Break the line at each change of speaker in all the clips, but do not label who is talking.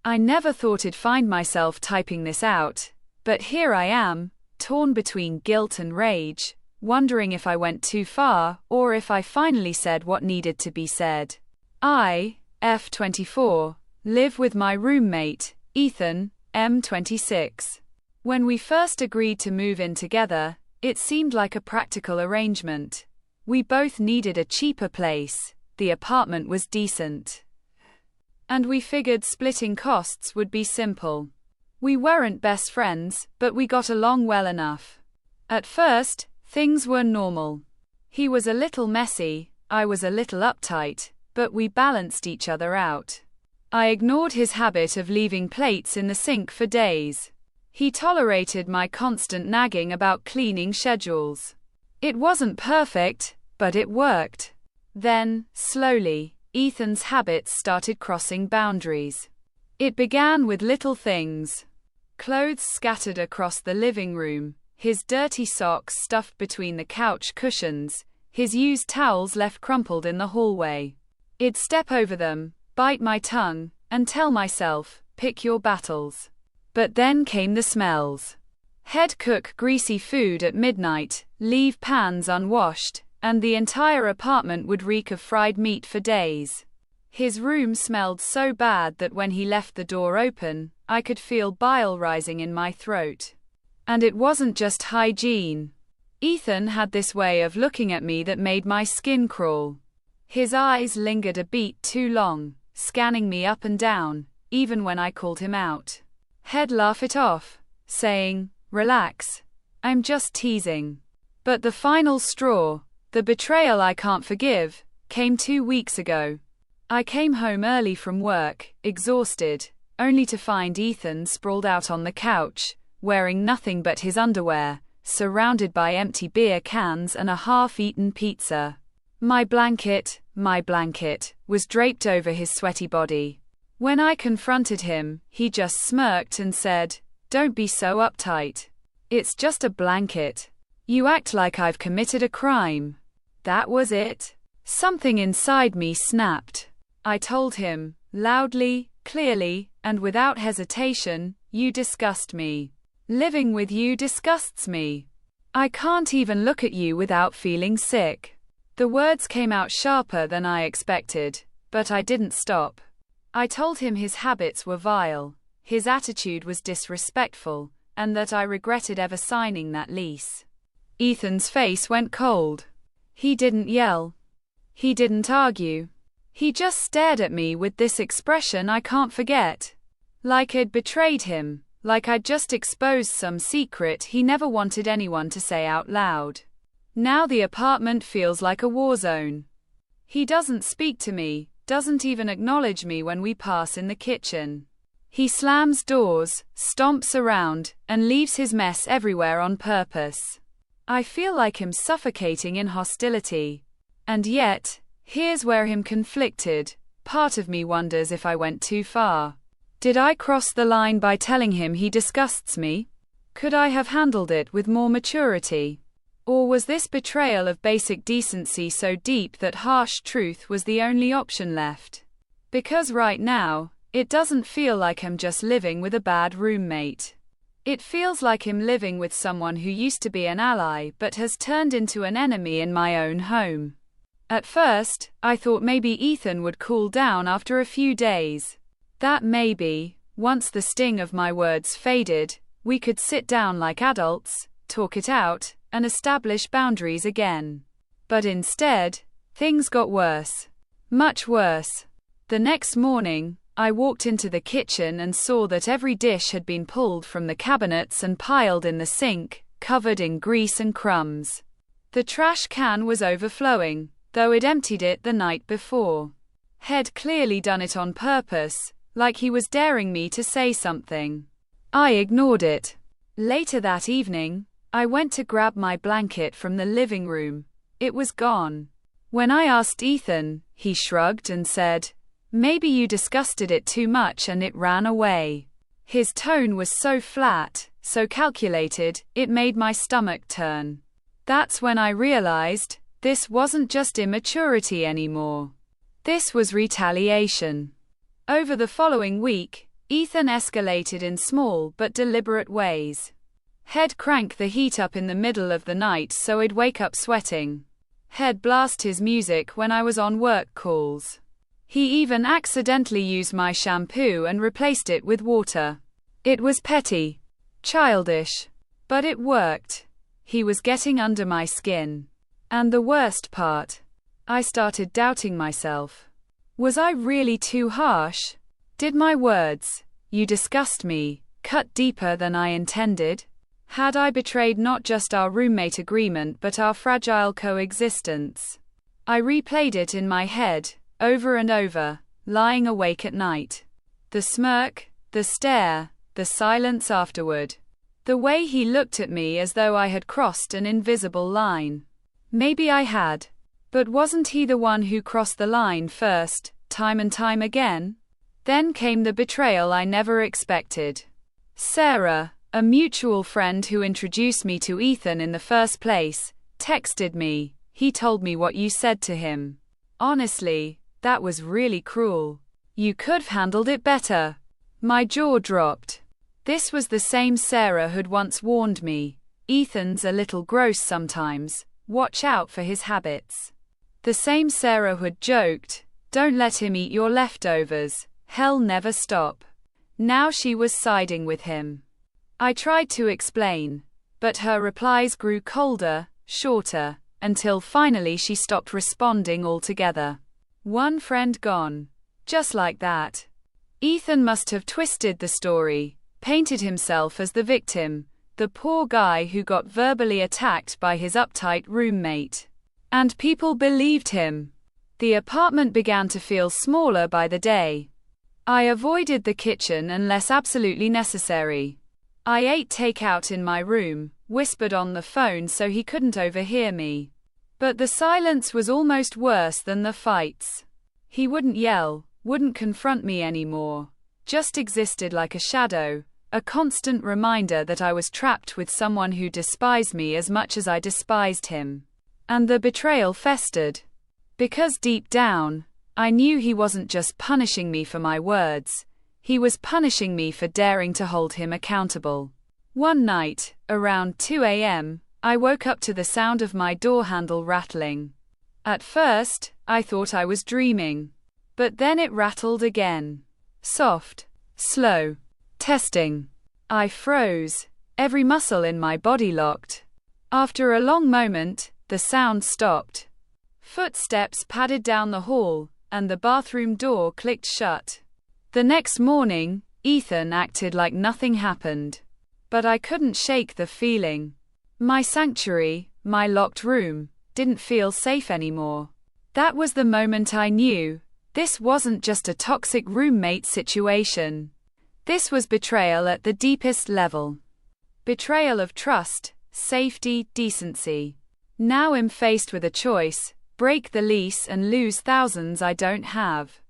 I never thought I'd find myself typing this out, but here I am, torn between guilt and rage, wondering if I went too far, or if I finally said what needed to be said. I, F24, live with my roommate, Ethan, M26. When we first agreed to move in together, it seemed like a practical arrangement. We both needed a cheaper place, the apartment was decent, and we figured splitting costs would be simple. We weren't best friends, but we got along well enough. At first, things were normal. He was a little messy, I was a little uptight, but we balanced each other out. I ignored his habit of leaving plates in the sink for days. He tolerated my constant nagging about cleaning schedules. It wasn't perfect, but it worked. Then, slowly, Ethan's habits started crossing boundaries. It began with little things. Clothes scattered across the living room, his dirty socks stuffed between the couch cushions, his used towels left crumpled in the hallway. I'd step over them, bite my tongue, and tell myself, pick your battles. But then came the smells. He'd cook greasy food at midnight, leave pans unwashed, and the entire apartment would reek of fried meat for days. His room smelled so bad that when he left the door open, I could feel bile rising in my throat. And it wasn't just hygiene. Ethan had this way of looking at me that made my skin crawl. His eyes lingered a beat too long, scanning me up and down, even when I called him out. He'd laugh it off, saying, "Relax. I'm just teasing." But the final straw, the betrayal I can't forgive, came 2 weeks ago. I came home early from work, exhausted, only to find Ethan sprawled out on the couch, wearing nothing but his underwear, surrounded by empty beer cans and a half-eaten pizza. My blanket, was draped over his sweaty body. When I confronted him, he just smirked and said, "Don't be so uptight. It's just a blanket. You act like I've committed a crime." That was it. Something inside me snapped. I told him, loudly, clearly, and without hesitation, "You disgust me. Living with you disgusts me. I can't even look at you without feeling sick." The words came out sharper than I expected, but I didn't stop. I told him his habits were vile, his attitude was disrespectful, and that I regretted ever signing that lease. Ethan's face went cold. He didn't yell. He didn't argue. He just stared at me with this expression I can't forget. Like I'd betrayed him, like I'd just exposed some secret he never wanted anyone to say out loud. Now the apartment feels like a war zone. He doesn't speak to me, doesn't even acknowledge me when we pass in the kitchen. He slams doors, stomps around, and leaves his mess everywhere on purpose. I feel like I'm suffocating in hostility. And yet, here's where I'm conflicted. Part of me wonders if I went too far. Did I cross the line by telling him he disgusts me? Could I have handled it with more maturity? Or was this betrayal of basic decency so deep that harsh truth was the only option left? Because right now, it doesn't feel like I'm just living with a bad roommate. It feels like I'm living with someone who used to be an ally but has turned into an enemy in my own home. At first, I thought maybe Ethan would cool down after a few days. That maybe, once the sting of my words faded, we could sit down like adults, talk it out, and establish boundaries again. But instead, things got worse. Much worse. The next morning, I walked into the kitchen and saw that every dish had been pulled from the cabinets and piled in the sink, covered in grease and crumbs. The trash can was overflowing, though I'd emptied it the night before. He'd clearly done it on purpose, like he was daring me to say something. I ignored it. Later that evening, I went to grab my blanket from the living room. It was gone. When I asked Ethan, he shrugged and said, "Maybe you disgusted it too much and it ran away." His tone was so flat, so calculated, it made my stomach turn. That's when I realized, this wasn't just immaturity anymore. This was retaliation. Over the following week, Ethan escalated in small but deliberate ways. He'd crank the heat up in the middle of the night so I'd wake up sweating. He'd blast his music when I was on work calls. He even accidentally used my shampoo and replaced it with water. It was petty, childish, but it worked. He was getting under my skin. And the worst part, I started doubting myself. Was I really too harsh? Did my words, "You disgust me," cut deeper than I intended? Had I betrayed not just our roommate agreement but our fragile coexistence? I replayed it in my head, over and over, lying awake at night. The smirk, the stare, the silence afterward. The way he looked at me as though I had crossed an invisible line. Maybe I had. But wasn't he the one who crossed the line first, time and time again? Then came the betrayal I never expected. Sarah, a mutual friend who introduced me to Ethan in the first place, texted me. "He told me what you said to him. Honestly, that was really cruel. You could've handled it better." My jaw dropped. This was the same Sarah who'd once warned me, "Ethan's a little gross sometimes, watch out for his habits." The same Sarah who'd joked, "Don't let him eat your leftovers, hell never stop." Now she was siding with him. I tried to explain, but her replies grew colder, shorter, until finally she stopped responding altogether. One friend gone. Just like that. Ethan must have twisted the story, painted himself as the victim, the poor guy who got verbally attacked by his uptight roommate. And people believed him. The apartment began to feel smaller by the day. I avoided the kitchen unless absolutely necessary. I ate takeout in my room, whispered on the phone so he couldn't overhear me. But the silence was almost worse than the fights. He wouldn't yell, wouldn't confront me anymore. Just existed like a shadow, a constant reminder that I was trapped with someone who despised me as much as I despised him. And the betrayal festered. Because deep down, I knew he wasn't just punishing me for my words. He was punishing me for daring to hold him accountable. One night, around 2 a.m., I woke up to the sound of my door handle rattling. At first, I thought I was dreaming. But then it rattled again. Soft, slow, testing. I froze, every muscle in my body locked. After a long moment, the sound stopped. Footsteps padded down the hall, and the bathroom door clicked shut. The next morning, Ethan acted like nothing happened. But I couldn't shake the feeling. My sanctuary, my locked room, didn't feel safe anymore. That was the moment I knew, this wasn't just a toxic roommate situation. This was betrayal at the deepest level. Betrayal of trust, safety, decency. Now I'm faced with a choice: break the lease and lose thousands I don't have.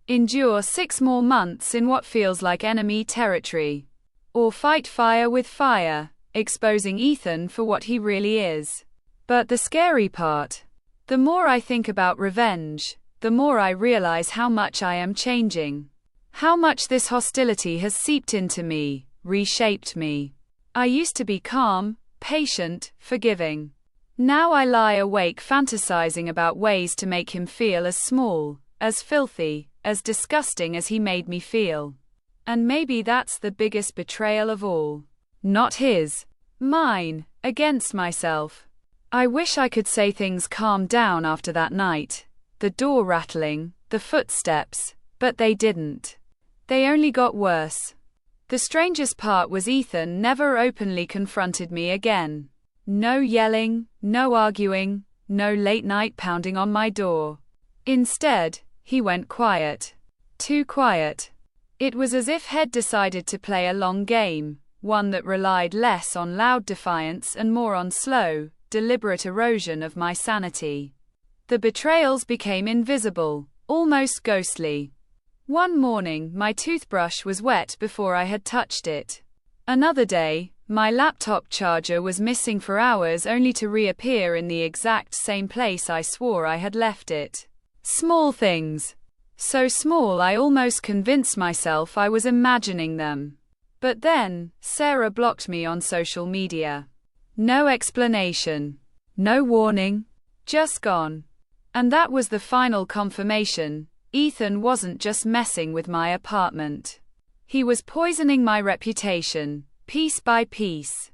Endure 6 more months in what feels like enemy territory. Or fight fire with fire, exposing Ethan for what he really is. But the scary part, the more I think about revenge, the more I realize how much I am changing. How much this hostility has seeped into me, reshaped me. I used to be calm, patient, forgiving. Now I lie awake fantasizing about ways to make him feel as small, as filthy, as disgusting as he made me feel. And maybe that's the biggest betrayal of all. Not his. Mine, against myself. I wish I could say things calmed down after that night. The door rattling, the footsteps, but they didn't. They only got worse. The strangest part was Ethan never openly confronted me again. No yelling, no arguing, no late night pounding on my door. Instead, he went quiet. Too quiet. It was as if he'd decided to play a long game, one that relied less on loud defiance and more on slow, deliberate erosion of my sanity. The betrayals became invisible, almost ghostly. One morning, my toothbrush was wet before I had touched it. Another day, my laptop charger was missing for hours only to reappear in the exact same place I swore I had left it. Small things. So small I almost convinced myself I was imagining them. But then, Sarah blocked me on social media. No explanation. No warning. Just gone. And that was the final confirmation. Ethan wasn't just messing with my apartment. He was poisoning my reputation, piece by piece.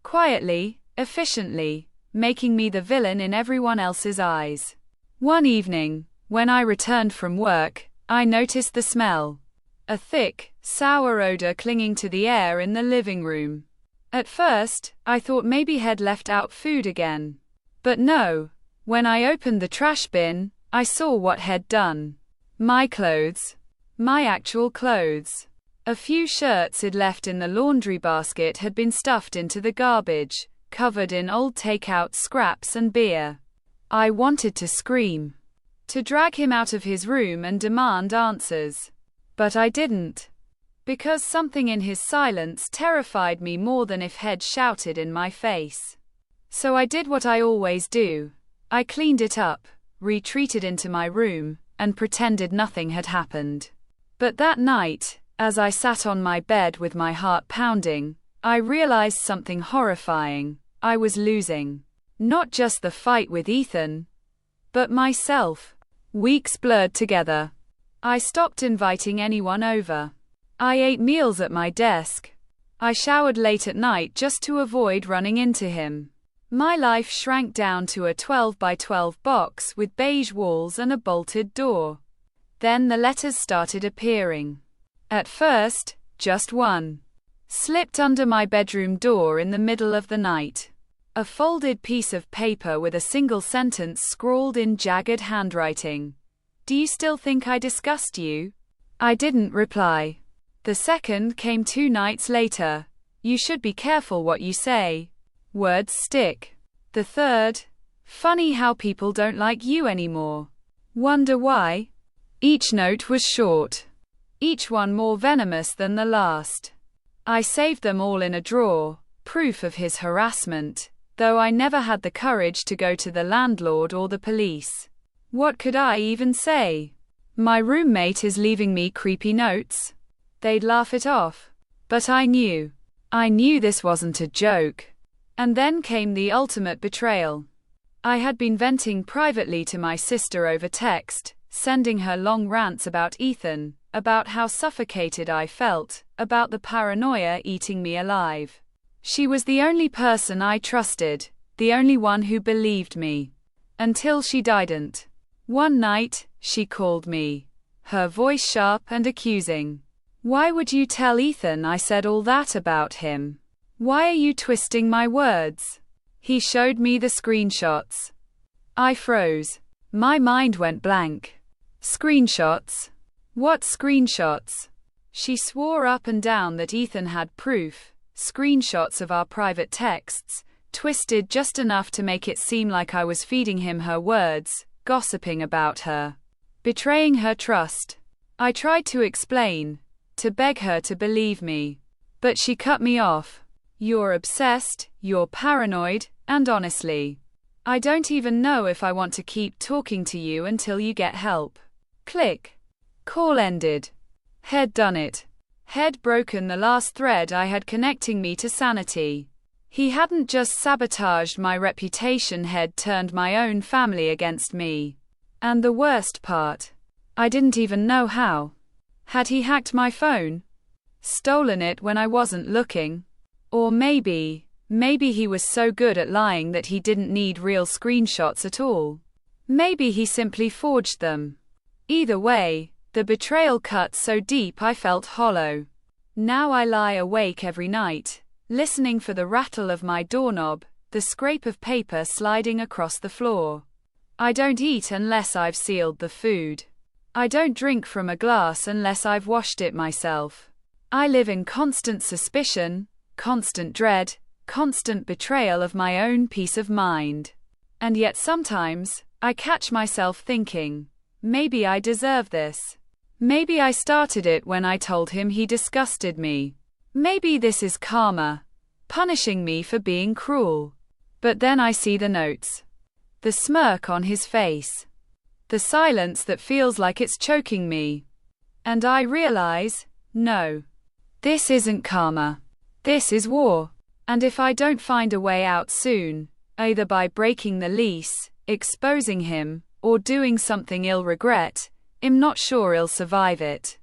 Quietly, efficiently, making me the villain in everyone else's eyes. One evening, when I returned from work, I noticed the smell. A thick, sour odor clinging to the air in the living room. At first, I thought maybe he'd left out food again. But no. When I opened the trash bin, I saw what he'd done. My clothes. My actual clothes. A few shirts he'd left in the laundry basket had been stuffed into the garbage, covered in old takeout scraps and beer. I wanted to scream. To drag him out of his room and demand answers. But I didn't. Because something in his silence terrified me more than if he'd shouted in my face. So I did what I always do. I cleaned it up, retreated into my room, and pretended nothing had happened. But that night, as I sat on my bed with my heart pounding, I realized something horrifying. I was losing. Not just the fight with Ethan, but myself. Weeks blurred together. I stopped inviting anyone over. I ate meals at my desk. I showered late at night just to avoid running into him. My life shrank down to a 12 by 12 box with beige walls and a bolted door. Then the letters started appearing. At first, just one. Slipped under my bedroom door in the middle of the night. A folded piece of paper with a single sentence scrawled in jagged handwriting. "Do you still think I disgust you?" I didn't reply. The second came 2 nights later. "You should be careful what you say. Words stick." The third, "Funny how people don't like you anymore. Wonder why?" Each note was short. Each one more venomous than the last. I saved them all in a drawer, proof of his harassment, though I never had the courage to go to the landlord or the police. What could I even say? My roommate is leaving me creepy notes. They'd laugh it off. But I knew this wasn't a joke. And then came the ultimate betrayal. I had been venting privately to my sister over text, sending her long rants about Ethan, about how suffocated I felt, about the paranoia eating me alive. She was the only person I trusted, the only one who believed me. Until she didn't. One night, she called me. Her voice sharp and accusing. "Why would you tell Ethan I said all that about him? Why are you twisting my words?" He showed me the screenshots. I froze. My mind went blank. Screenshots? What screenshots? She swore up and down that Ethan had proof, screenshots of our private texts, twisted just enough to make it seem like I was feeding him her words, gossiping about her, betraying her trust. I tried to explain, to beg her to believe me. But she cut me off. "You're obsessed, you're paranoid, and honestly, I don't even know if I want to keep talking to you until you get help." Click. Call ended. He'd done it. He'd broken the last thread I had connecting me to sanity. He hadn't just sabotaged my reputation, he'd turned my own family against me. And the worst part, I didn't even know how. Had he hacked my phone? Stolen it when I wasn't looking? Or maybe he was so good at lying that he didn't need real screenshots at all. Maybe he simply forged them. Either way, the betrayal cut so deep I felt hollow. Now I lie awake every night, listening for the rattle of my doorknob, the scrape of paper sliding across the floor. I don't eat unless I've sealed the food. I don't drink from a glass unless I've washed it myself. I live in constant suspicion, constant dread, constant betrayal of my own peace of mind. And yet sometimes, I catch myself thinking, maybe I deserve this. Maybe I started it when I told him he disgusted me. Maybe this is karma, punishing me for being cruel. But then I see the notes. The smirk on his face. The silence that feels like it's choking me. And I realize, no. This isn't karma. This is war. And if I don't find a way out soon, either by breaking the lease, exposing him, or doing something I'll regret, I'm not sure I'll survive it.